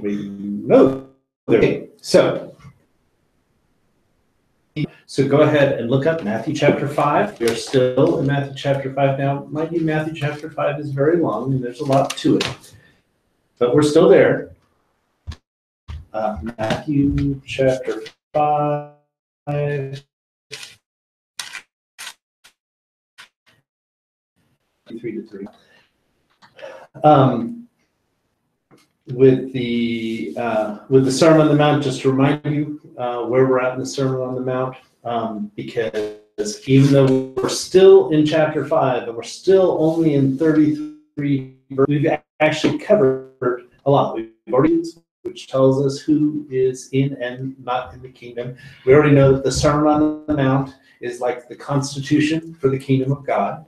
No. Okay. So go ahead and look up Matthew chapter 5. We are still in Matthew chapter 5 now. Mind you, Matthew chapter 5 is very long and there's a lot to it. But we're still there. Matthew chapter 5. 3 to 3. With the Sermon on the Mount, just to remind you where we're at in the Sermon on the Mount, because even though we're still in chapter 5 and we're still only in 33, we've actually covered a lot. We've already, which tells us who is in and not in the kingdom. We already know that the Sermon on the Mount is like the constitution for the kingdom of God.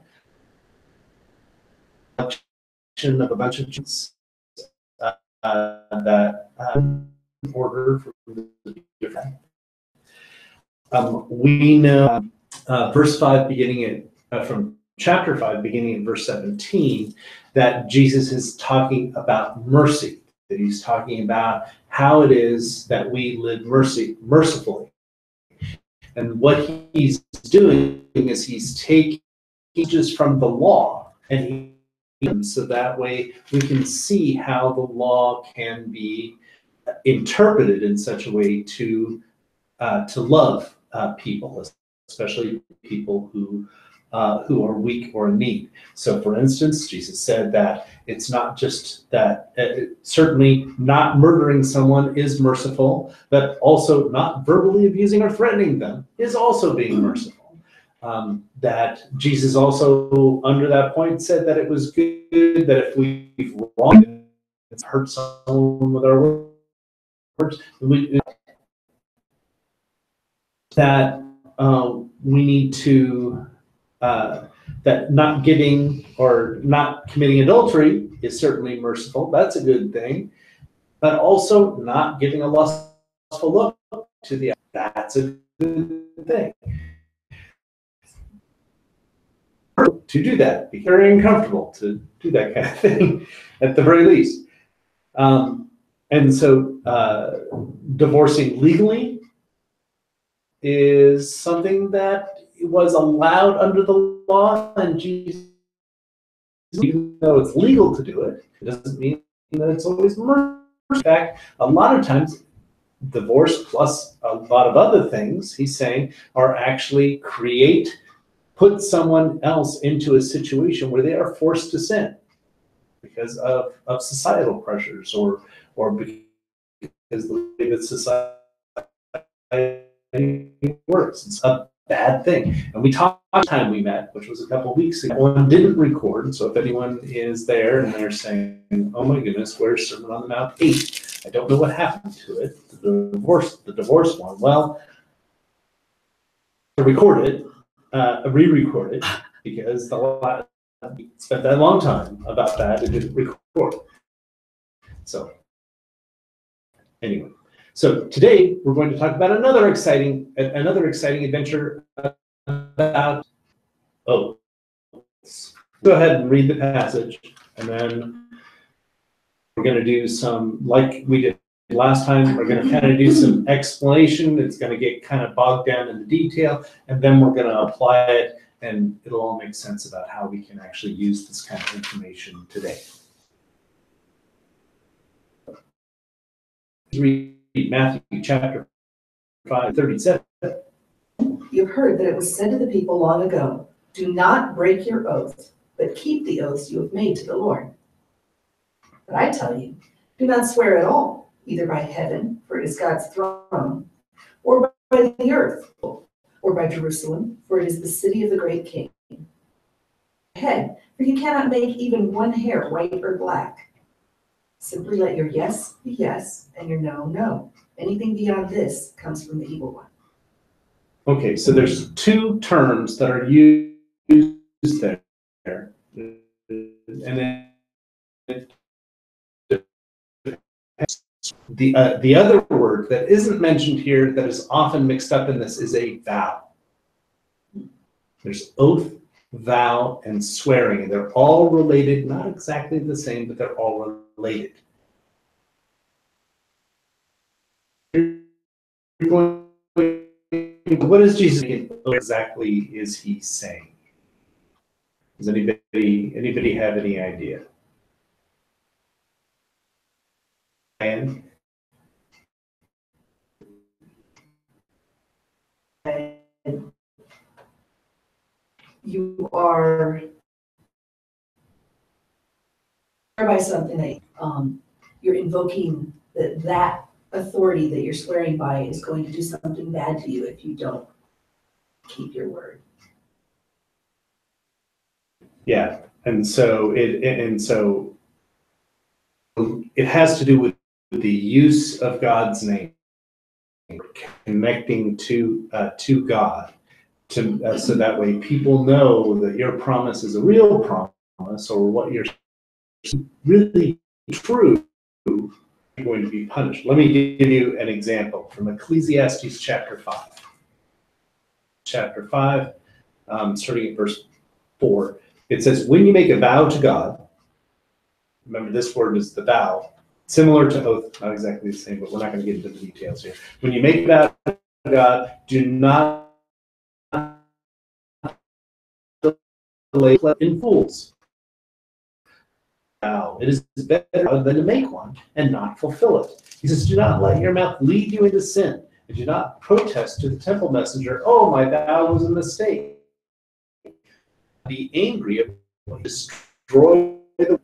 Of a bunch of Jews that order for the different. We know verse 5 beginning at from chapter 5 beginning at verse 17 that Jesus is talking about mercy, that he's talking about how it is that we live mercifully. And what he's doing is he's taking pages from the law and so that way we can see how the law can be interpreted in such a way to love people, especially people who are weak or in need. So, for instance, Jesus said that it's not just that certainly not murdering someone is merciful, but also not verbally abusing or threatening them is also being merciful. That Jesus also, under that point, said that it was good that if we've wronged, hurt someone with our words, that we need to, that not giving or not committing adultery is certainly merciful. That's a good thing. But also not giving a lustful look to the other. That's a good thing. To do that, be very uncomfortable to do that kind of thing, at the very least. And so divorcing legally is something that was allowed under the law, and Jesus, even though it's legal to do it, it doesn't mean that it's always murder. In fact, a lot of times, divorce plus a lot of other things, he's saying, are actually put someone else into a situation where they are forced to sin because of societal pressures or because the way that society works. It's a bad thing. And we talked last time we met, which was a couple of weeks ago. One didn't record, so if anyone is there and they're saying, oh my goodness, where's Sermon on the Mount 8? I don't know what happened to it, the divorce one. Well, I recorded it, re-record it, because we spent that long time about that and didn't record. So anyway, so today we're going to talk about another exciting adventure about oaths. Go ahead and read the passage, and then we're going to do some, like we did last time, we're going to kind of do some explanation. It's going to get kind of bogged down in the detail, and then we're going to apply it, and it'll all make sense about how we can actually use this kind of information today. Read Matthew chapter 5:37. You've heard that it was said to the people long ago, do not break your oath, but keep the oaths you have made to the Lord. But I tell you, do not swear at all, either by heaven, for it is God's throne, or by the earth, or by Jerusalem, for it is the city of the great king. Head, for you cannot make even one hair white or black. Simply let your yes be yes, and your no, no. Anything beyond this comes from the evil one. Okay, so there's two terms that are used there. And then the other word that isn't mentioned here that is often mixed up in this is a vow. There's oath, vow, and swearing, and they're all related, not exactly the same, but they're all related. what is Jesus exactly is he saying? Does anybody have any idea? And you are by something that you're invoking that authority that you're swearing by is going to do something bad to you if you don't keep your word. yeah, and so it has to do with the use of God's name, connecting to God, so that way people know that your promise is a real promise, or what you're really true, you're going to be punished. Let me give you an example from Ecclesiastes chapter 5. Chapter 5, starting at verse 4, it says, when you make a vow to God, remember this word is the vow, similar to oath, not exactly the same, but we're not going to get into the details here. When you make a vow to God, do not delay in fools. Vow. It is better than to make one and not fulfill it. He says, do not let your mouth lead you into sin, and do not protest to the temple messenger, oh, my vow was a mistake. Be angry and destroy the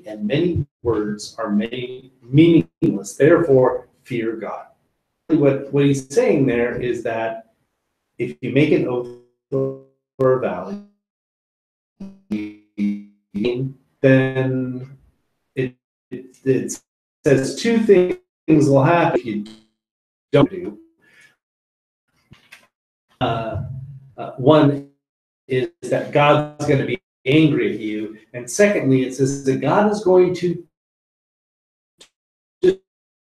and many words are meaningless, therefore fear God. What he's saying there is that if you make an oath or a vow, then it says two things will happen if you don't do. One is that God's going to be angry at you, and secondly, it says that God is going to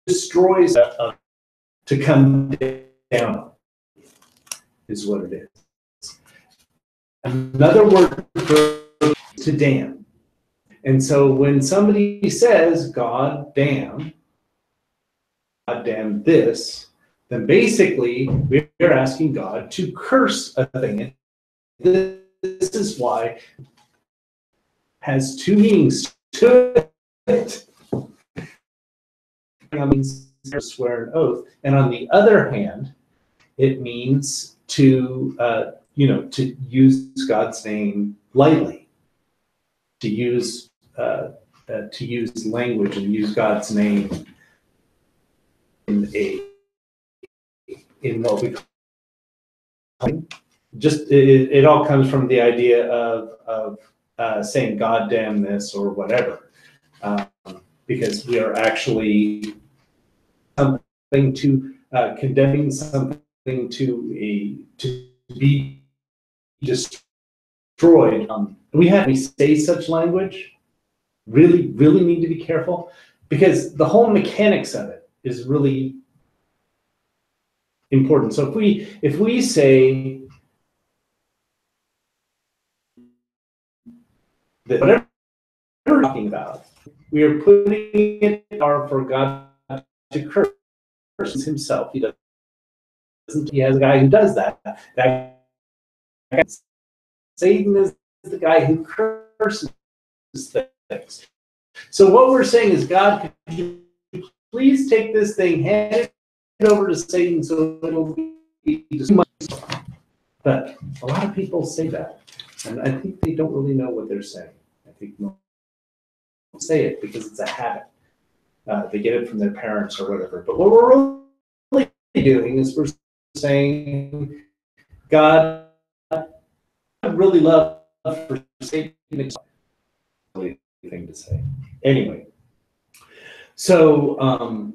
destroy to come down, is what it is. Another word for to damn. And so when somebody says, God damn this, then basically we're asking God to curse a thing. And this is why it has two meanings to it. It means to swear an oath, and on the other hand, it means to to use God's name lightly, to use language and use God's name in what we call just it all comes from the idea of saying God damn this or whatever, because we are actually something to condemning something to be destroyed. We say such language really need to be careful, because the whole mechanics of it is really important. So if we say that whatever we're talking about, we are putting it for God to curse himself. He doesn't. He has a guy who does that. Satan is the guy who curses things. So what we're saying is, God, could you please take this thing, hand it over to Satan so it'll be destroyed. But a lot of people say that, and I think they don't really know what they're saying. I think most say it because it's a habit. They get it from their parents or whatever. But what we're really doing is we're saying, God, I really love for Satan. Thing to say. Anyway, so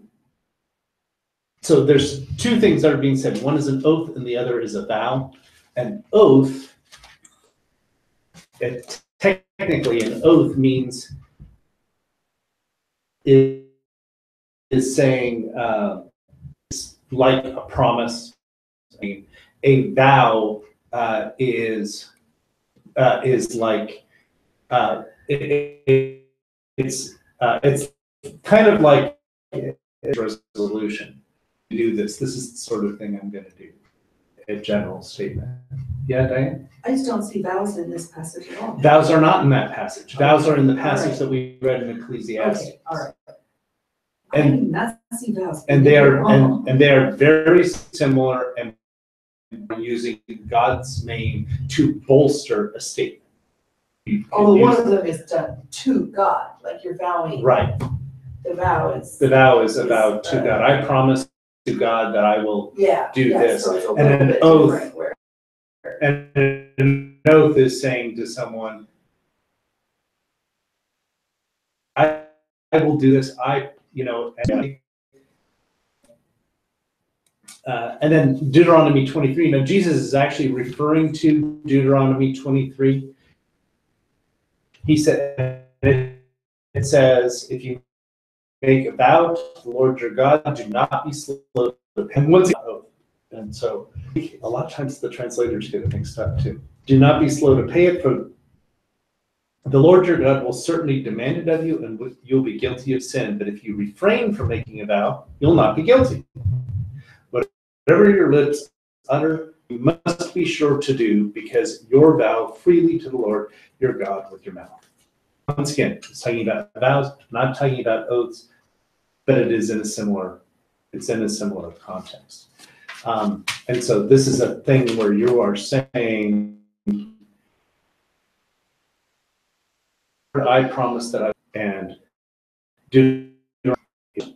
so there's two things that are being said. One is an oath, and the other is a vow. An oath, technically, an oath means is saying like a promise. A vow is like it's kind of like resolution. Do this. This is the sort of thing I'm going to do. A general statement. Yeah, Diane? I just don't see vows in this passage at all. Vows are not in that passage. Vows are in the All passage right. that we read in Ecclesiastes. Okay, all right. And- I do not see vows. And they are and they are very similar and using God's name to bolster a statement. Although one of them is done to God, like you're vowing. Right. The vow is. The vow is a vow to God. I promise to God that I will Yeah. do this. So it's a And little an bit oath. different where- And an oath is saying to someone, I will do this. And then Deuteronomy 23. Now, Jesus is actually referring to Deuteronomy 23. He said, it says, if you make a vow to the Lord your God, do not be slow to pay. And once again, and so a lot of times the translators get it mixed up too. Do not be slow to pay it, for the Lord your God will certainly demand it of you, and you'll be guilty of sin. But if you refrain from making a vow, you'll not be guilty. Whatever your lips utter, you must be sure to do, because your vow freely to the Lord your God with your mouth. Once again, it's talking about vows, not talking about oaths, but it is in a similar context. And so this is a thing where you are saying, I promise that I, and do,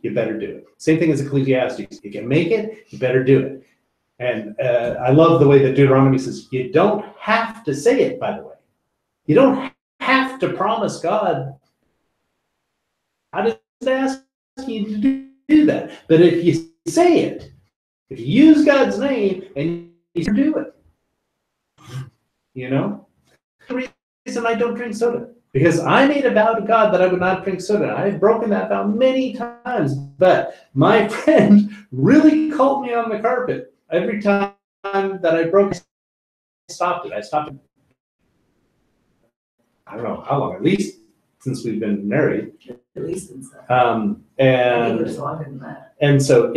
you better do it. Same thing as Ecclesiastes. You can make it, you better do it. And I love the way that Deuteronomy says, you don't have to say it, by the way. You don't have to promise God. I just ask you to do that. But if you say it, if you use God's name and you do it, you know? The reason I don't drink soda, because I made a vow to God that I would not drink soda. I had broken that vow many times, but my friend really called me on the carpet every time that I broke it. I stopped it. I don't know how long, at least since we've been married. At least since that. Maybe it was longer than that. And so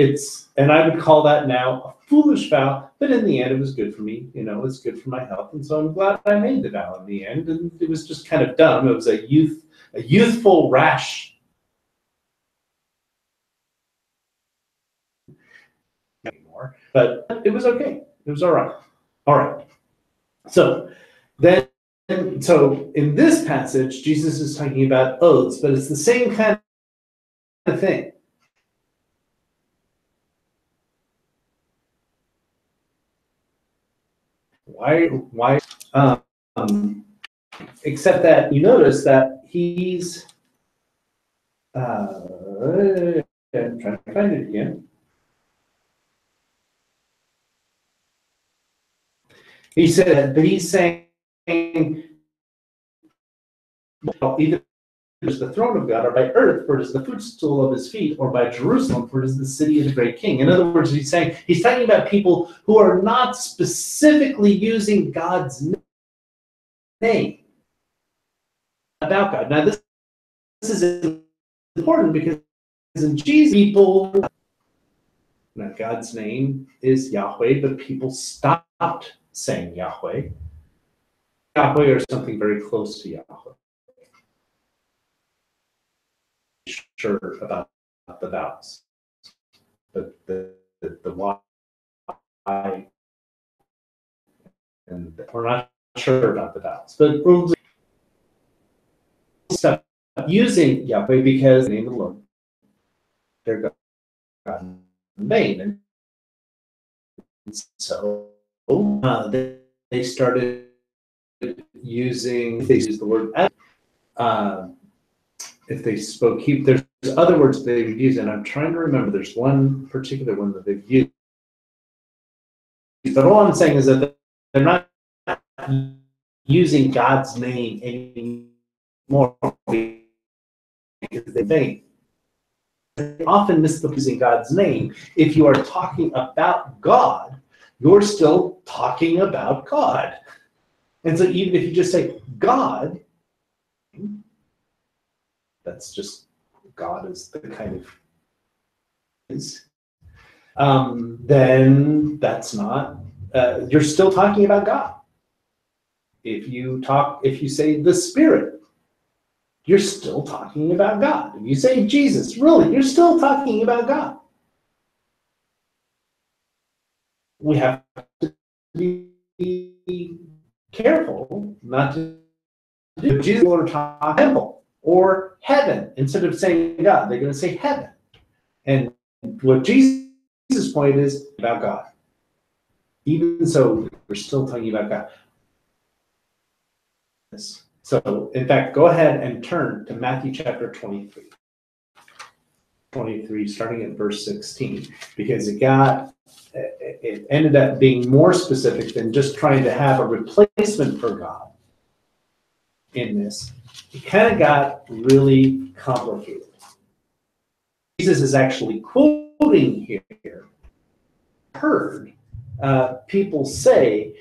and I would call that now a foolish vow, but in the end, it was good for me. You know, it's good for my health. And so I'm glad I made the vow in the end. And it was just kind of dumb. It was a youthful rash. Anymore, but it was okay. It was all right. All right. So in this passage, Jesus is talking about oaths, but it's the same kind of thing. Why? Except that you notice that he's. I'm trying to find it again. He said that he's saying, well, either it is the throne of God, or by earth, for it is the footstool of his feet, or by Jerusalem, for it is the city of the great king. In other words, he's talking about people who are not specifically using God's name about God. Now, this is important because in Jesus, people, now God's name is Yahweh, but people stopped saying Yahweh. Yahweh or something very close to Yahweh. Sure about the vows, but the why, and we're not sure about the vows, but we'll stop using Yahweh because the name of the Lord, their God in vain, and so they started using. They used the word. If they spoke Hebrew, there's other words they would use, and I'm trying to remember. There's one particular one that they've used. But all I'm saying is that they're not using God's name anymore because they often miss the using God's name. If you are talking about God, you're still talking about God. And so even if you just say God, that's just God is the kind of is, then that's not, you're still talking about God. If you say the Spirit, you're still talking about God. If you say Jesus, really, you're still talking about God. We have to be careful not to do Jesus or talk temple or heaven. Instead of saying God, they're going to say heaven. And what Jesus' point is about God. Even so, we're still talking about God. So, in fact, go ahead and turn to Matthew chapter 23. 23, starting at verse 16, because it ended up being more specific than just trying to have a replacement for God in this. It kind of got really complicated. Jesus is actually quoting here, heard people say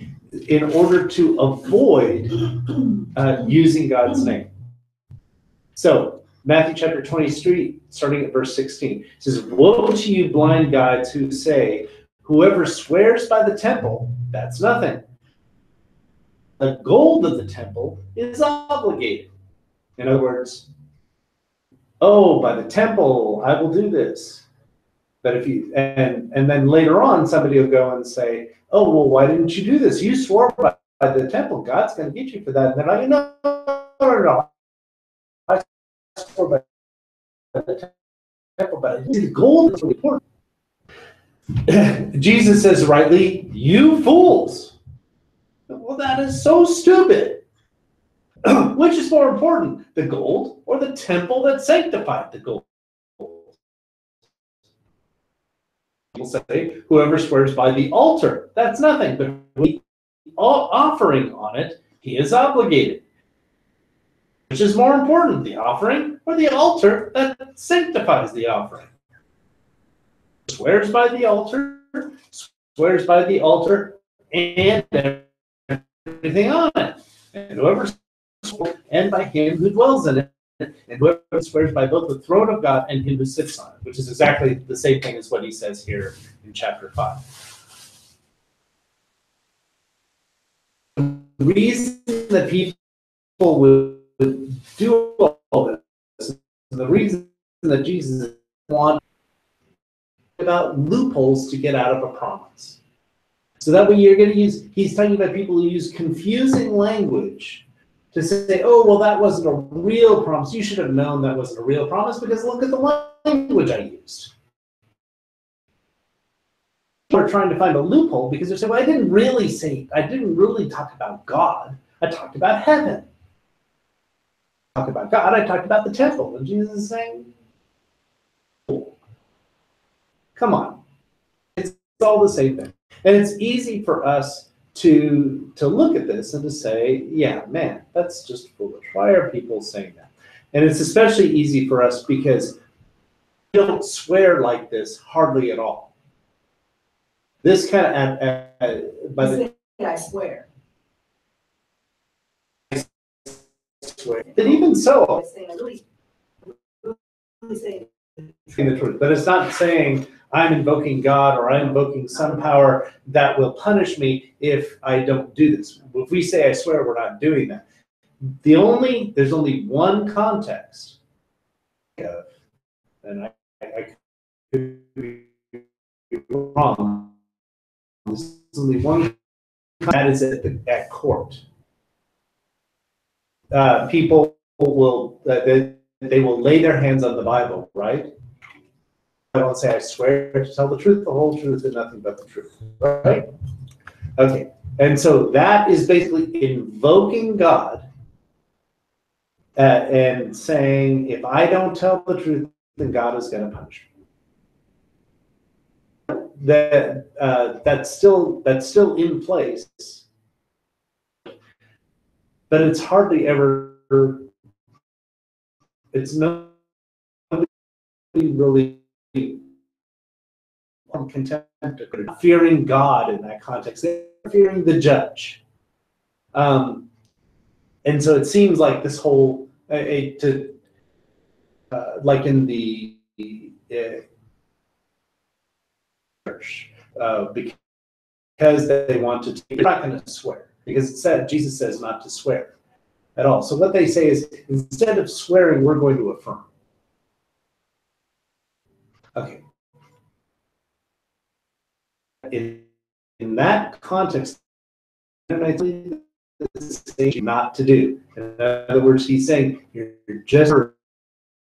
in order to avoid using God's name. So, Matthew chapter 23, starting at verse 16, says, "Woe to you blind guides who say, whoever swears by the temple, that's nothing. The gold of the temple is obligated." In other words, oh, by the temple, I will do this. But if you, and then later on, somebody will go and say, oh, well, why didn't you do this? You swore by the temple. God's going to get you for that. And they're like, no. I swore by the temple, but the gold is really important. Jesus says rightly, you fools. Well, that is so stupid. Which is more important, the gold or the temple that sanctified the gold? People say, whoever swears by the altar, that's nothing, but the offering on it, he is obligated. Which is more important, the offering or the altar that sanctifies the offering? Swears by the altar and everything on it. And whoever swears, and by him who dwells in it, and whoever swears by both the throne of God and him who sits on it, which is exactly the same thing as what he says here in chapter 5. The reason that people would do all this, the reason that Jesus wanted about loopholes to get out of a promise. So that way you're going to use, he's talking about people who use confusing language to say, oh, well, that wasn't a real promise. You should have known that wasn't a real promise because look at the language I used. We're trying to find a loophole because they're saying, well, I didn't really talk about God. I talked about heaven. I talked about God. I talked about the temple. And Jesus is saying, come on. It's all the same thing. And it's easy for us to look at this and to say, yeah, man, that's just foolish. Why are people saying that? And it's especially easy for us because we don't swear like this hardly at all. This kind of, I swear. But even so, I really say the truth. But it's not saying I'm invoking God or I'm invoking some power that will punish me if I don't do this. If we say I swear, we're not doing that. There's only one context, and I could be wrong. There's only one, that is at court. People will they will lay their hands on the Bible, right? I don't say I swear to tell the truth, the whole truth, and nothing but the truth, right? Okay, and so that is basically invoking God and saying, if I don't tell the truth, then God is going to punish me. That's still in place, but it's hardly ever. It's nobody really contempt, fearing God in that context. They're fearing the judge, and so it seems like this whole like in the perish because they want to. They're not going to swear because it said Jesus says not to swear at all. So what they say is instead of swearing, we're going to affirm. Okay. In that context, not to do. In other words, he's saying you're just,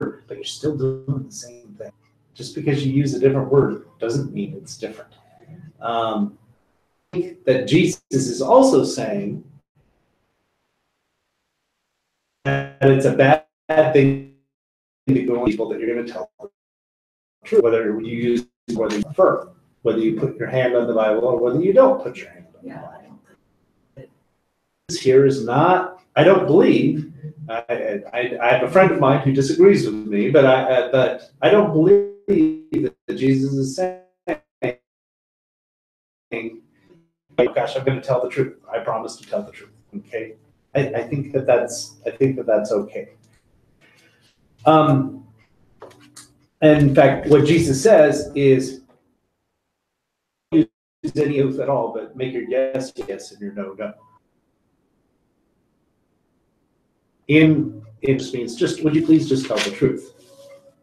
but you're still doing the same thing. Just because you use a different word doesn't mean it's different. That Jesus is also saying that it's a bad thing to go on people that you're going to tell the truth, whether you use whether you prefer, whether you put your hand on the Bible or whether you don't put your hand on the Bible. This here is not, I don't believe, I have a friend of mine who disagrees with me, but I don't believe that Jesus is saying, oh gosh, I'm going to tell the truth. I promise to tell the truth. Okay, I think that's okay. And in fact, what Jesus says is, use any oath at all, but make your yes yes and your no no. It just means just would you please just tell the truth?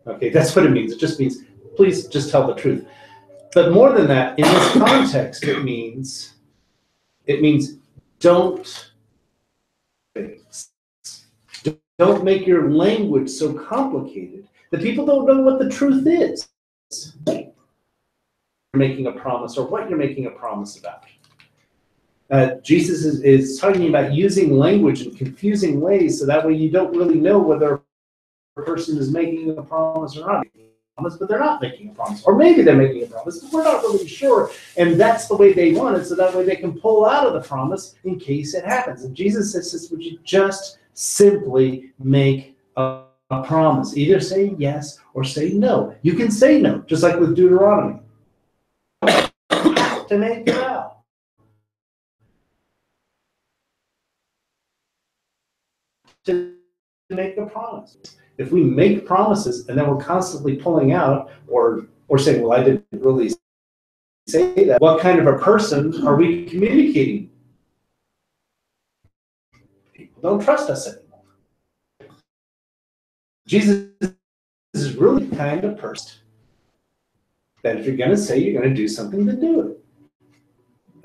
Okay, that's what it means. It just means please just tell the truth. But more than that, in this context, it means don't make your language so complicated that people don't know what the truth is. You're making a promise or what you're making a promise about. Jesus is talking about using language in confusing ways so that way you don't really know whether a person is making a promise or not making a promise, but they're not making a promise. Or maybe they're making a promise, but we're not really sure. And that's the way they want it, so that way they can pull out of the promise in case it happens. And Jesus says, would you just simply make a promise? Either say yes or say no. You can say no, just like with Deuteronomy. To make it out. To make a promise. If we make promises and then we're constantly pulling out or saying, well, I didn't really say that, what kind of a person are we communicating? People don't trust us anymore. Jesus is really the kind of person that if you're going to say you're going to do something, then do it.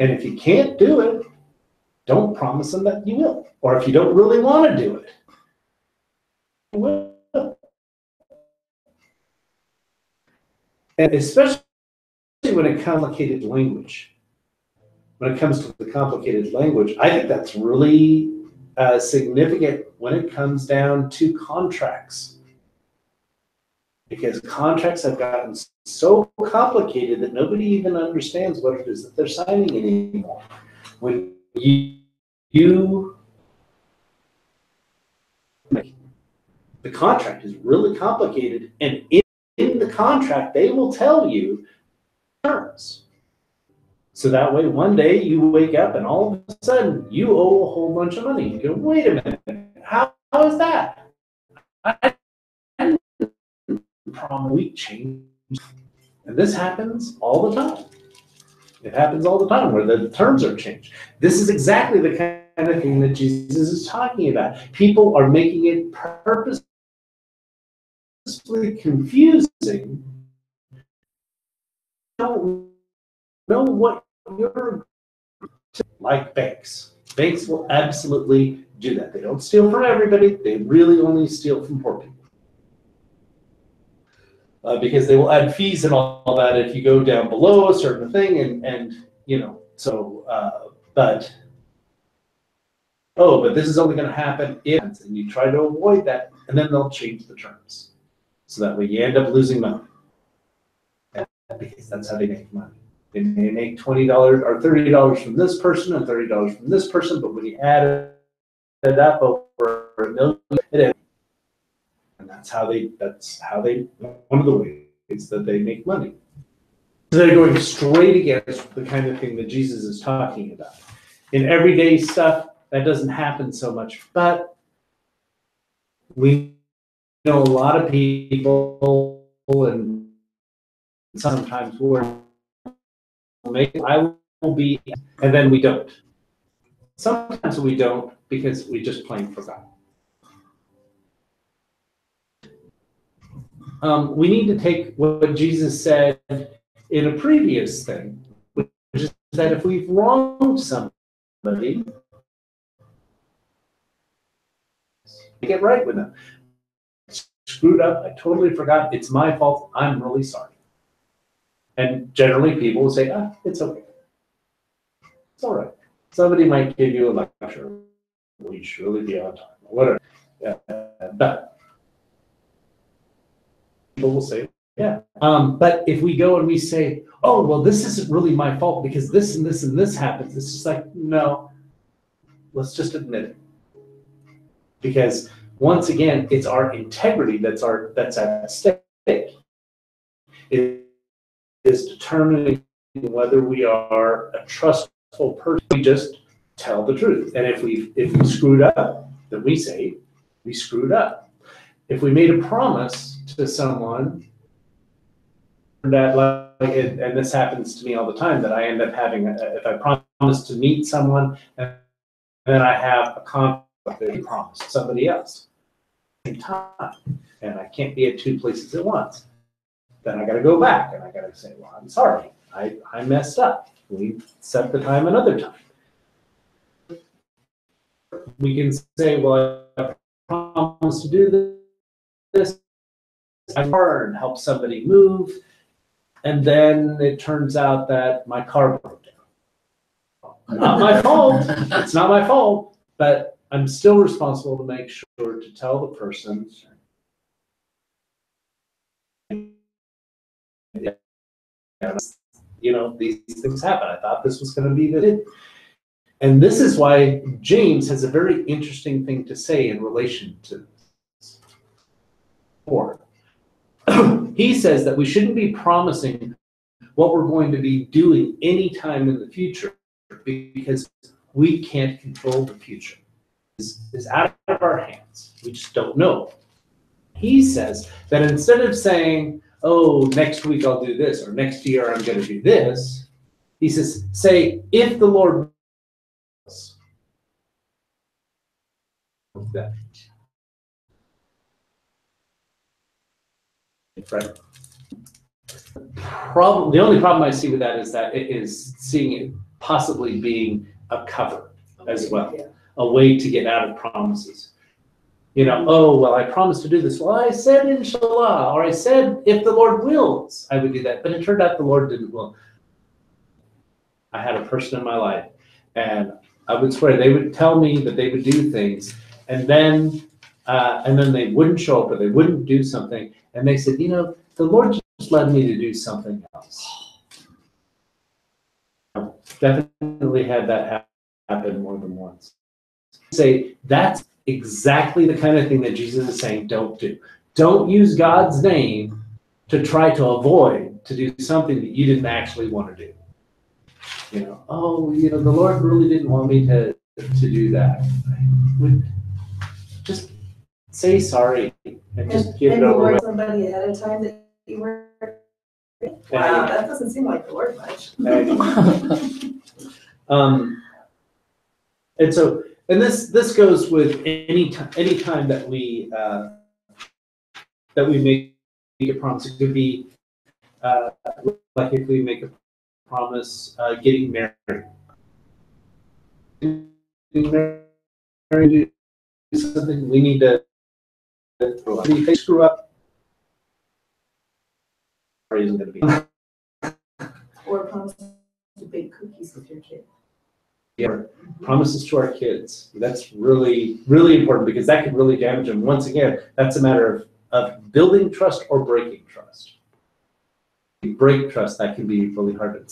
And if you can't do it, don't promise them that you will. Or if you don't really want to do it, you will. And especially when it comes to complicated language. When it comes to the complicated language, I think that's really significant when it comes down to contracts. Because contracts have gotten so complicated that nobody even understands what it is that they're signing anymore. When the contract is really complicated, and in the contract, they will tell you terms. So that way, one day you wake up and all of a sudden you owe a whole bunch of money. You go, wait a minute, how is that? I didn't promise we change. And this happens all the time. It happens all the time where the terms are changed. This is exactly the kind of thing that Jesus is talking about. People are making it purposely confusing. Don't know what you're like banks. Banks will absolutely do that. They don't steal from everybody. They really only steal from poor people. Because they will add fees and all that if you go down below a certain thing, and you know, so but this is only going to happen if, and you try to avoid that, and then they'll change the terms, so that way you end up losing money, because that's how they make money. They may make $20 or $30 from this person and $30 from this person, but when you add it up over $1 million, it ends. And that's how they, one of the ways that they make money. So they're going straight against the kind of thing that Jesus is talking about. In everyday stuff, that doesn't happen so much, but we know a lot of people, and sometimes we're make, I will be, and then we don't. Sometimes we don't because we just plain forgot. We need to take what Jesus said in a previous thing, which is that if we've wronged somebody, get right with them. Screwed up, I totally forgot, it's my fault, I'm really sorry. And generally people will say, it's okay. It's all right. Somebody might give you a lecture, we surely be on time, whatever. Yeah, but people will say, yeah. But if we go and we say, oh, well, this isn't really my fault because this and this and this happens, it's just like, no, let's just admit it. Because once again, it's our integrity that's at stake. It is determining whether we are a trustful person. We just tell the truth. And if we screwed up, then we say we screwed up. If we made a promise to someone that, like, and this happens to me all the time, that I end up having, if I promise to meet someone and then I have a conflict, I promise somebody else at the same time, and I can't be at two places at once. Then I got to go back and I got to say, well, I'm sorry, I messed up. We set the time another time. We can say, well, I promised to do this. I learned, help somebody move, and then it turns out that my car broke down. Not my fault. It's not my fault, but I'm still responsible to make sure to tell the person, you know, these things happen. I thought this was going to be the. And this is why James has a very interesting thing to say in relation to this. He says that we shouldn't be promising what we're going to be doing anytime in the future because we can't control the future. It's out of our hands. We just don't know. He says that instead of saying, oh, next week I'll do this, or next year I'm going to do this, he says, say, if the Lord wills. That. Right. The only problem I see with that is that it is seeing it possibly being a cover as well, a way to get out of promises. You know, oh, well, I promised to do this. Well, I said inshallah, or I said if the Lord wills, I would do that. But it turned out the Lord didn't will. I had a person in my life, and I would swear they would tell me that they would do things, and then they wouldn't show up or they wouldn't do something, and they said, you know, the Lord just led me to do something else. I've definitely had that happen more than once. Say that's exactly the kind of thing that Jesus is saying don't do. Don't use God's name to try to avoid to do something that you didn't actually want to do. You know, oh, you know, the Lord really didn't want me to do that. Just say sorry and just give it over. And somebody ahead of time that you were. Wow, that doesn't seem like the Lord much. And so, and this goes with any time that we make a promise. It could be like if we make a promise getting married. Getting married is something we need to. If they screw up, isn't going to be. Or promise to bake cookies with your kid. Yeah, promises to our kids. That's really, really important because that can really damage them. Once again, that's a matter of building trust or breaking trust. If you break trust, that can be really hard. At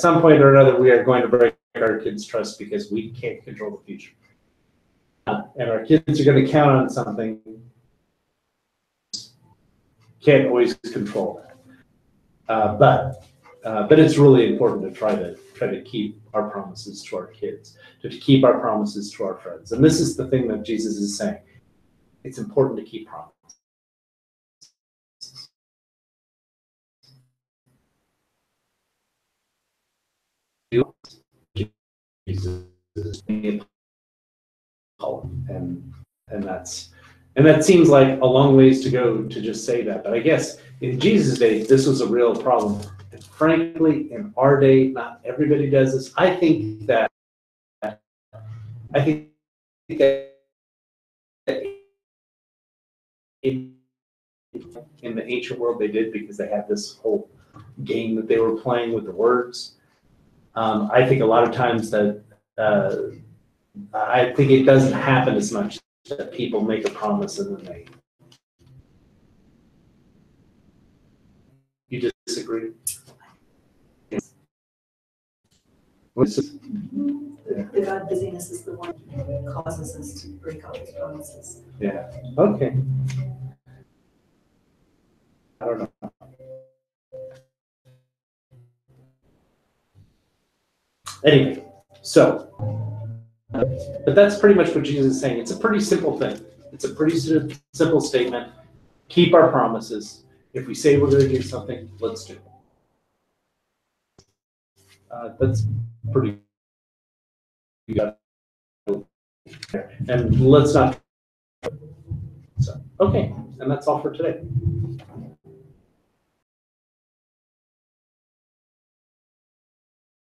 some point or another, we are going to break our kids' trust because we can't control the future. And our kids are going to count on something. Can't always control that. But it's really important to try to keep our promises to our kids, to keep our promises to our friends. And this is the thing that Jesus is saying. It's important to keep promises. do Jesus and that seems like a long ways to go to just say that. But I guess in Jesus' day, this was a real problem. And frankly, in our day, not everybody does this. I think that in the ancient world they did, because they had this whole game that they were playing with the words. I think a lot of times that I think it doesn't happen as much that people make a promise and then they. You disagree? The God busyness is the one that causes us to break all these promises. Yeah. Okay. I don't know. Anyway, so, but that's pretty much what Jesus is saying. It's a pretty simple thing. It's a pretty simple statement. Keep our promises. If we say we're going to do something, let's do it. That's pretty good. And let's not. So, okay, and that's all for today.